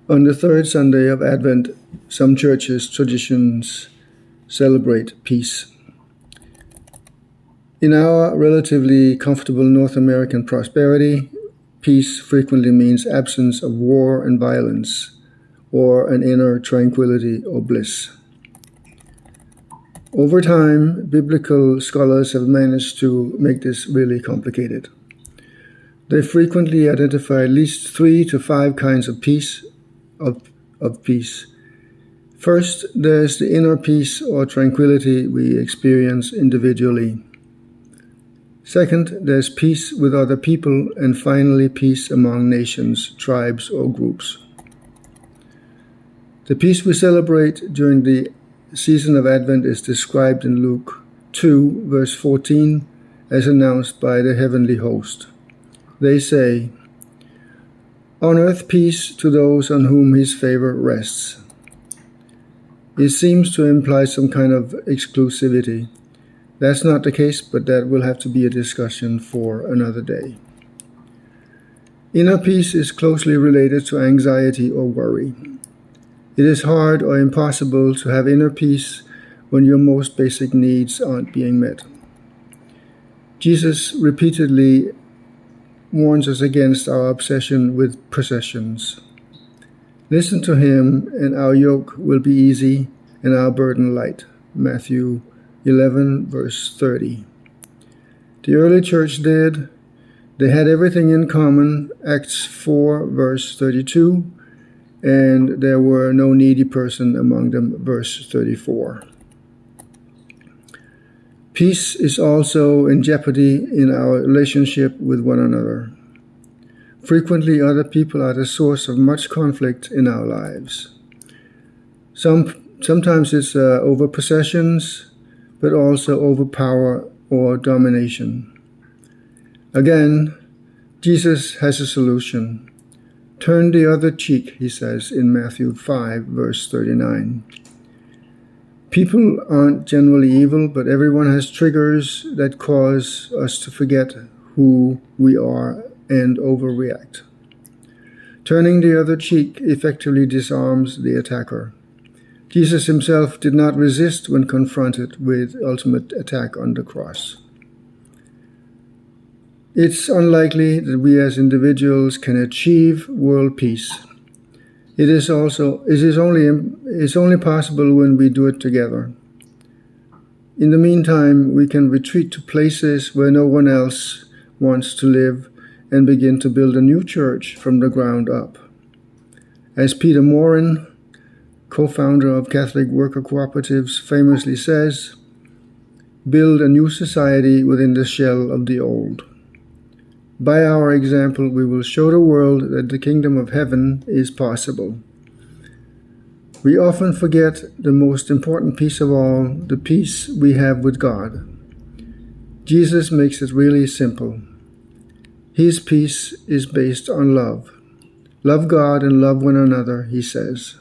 On the third Sunday of Advent, some churches' traditions celebrate peace. In our relatively comfortable North American prosperity, peace frequently means absence of war and violence, or an inner tranquility or bliss. Over time, biblical scholars have managed to make this really complicated. They frequently identify at least 3 to 5 kinds of peace. First, there's the inner peace or tranquility we experience individually. Second, there's peace with other people, and finally, peace among nations, tribes, or groups. The peace we celebrate during the season of Advent is described in Luke 2, verse 14, as announced by the heavenly host. They say, "On earth peace to those on whom his favor rests." It seems to imply some kind of exclusivity. That's not the case, but that will have to be a discussion for another day. Inner peace is closely related to anxiety or worry. It is hard or impossible to have inner peace when your most basic needs aren't being met. Jesus repeatedly warns us against our obsession with possessions. Listen to him, and our yoke will be easy and our burden light. Matthew 11, verse 30. The early church did. They had everything in common. Acts 4, verse 32. And there were no needy person among them, verse 34. Peace is also in jeopardy in our relationship with one another. Frequently, other people are the source of much conflict in our lives. Sometimes it's over possessions, but also over power or domination. Again, Jesus has a solution. Turn the other cheek, he says in Matthew 5, verse 39. People aren't generally evil, but everyone has triggers that cause us to forget who we are and overreact. Turning the other cheek effectively disarms the attacker. Jesus himself did not resist when confronted with ultimate attack on the cross. It's unlikely that we as individuals can achieve world peace. It is only possible when we do it together. In the meantime, we can retreat to places where no one else wants to live and begin to build a new church from the ground up. As Peter Morin, co-founder of Catholic Worker Cooperatives, famously says, "Build a new society within the shell of the old." By our example, we will show the world that the kingdom of heaven is possible. We often forget the most important piece of all, the peace we have with God. Jesus makes it really simple. His peace is based on love. Love God and love one another, he says.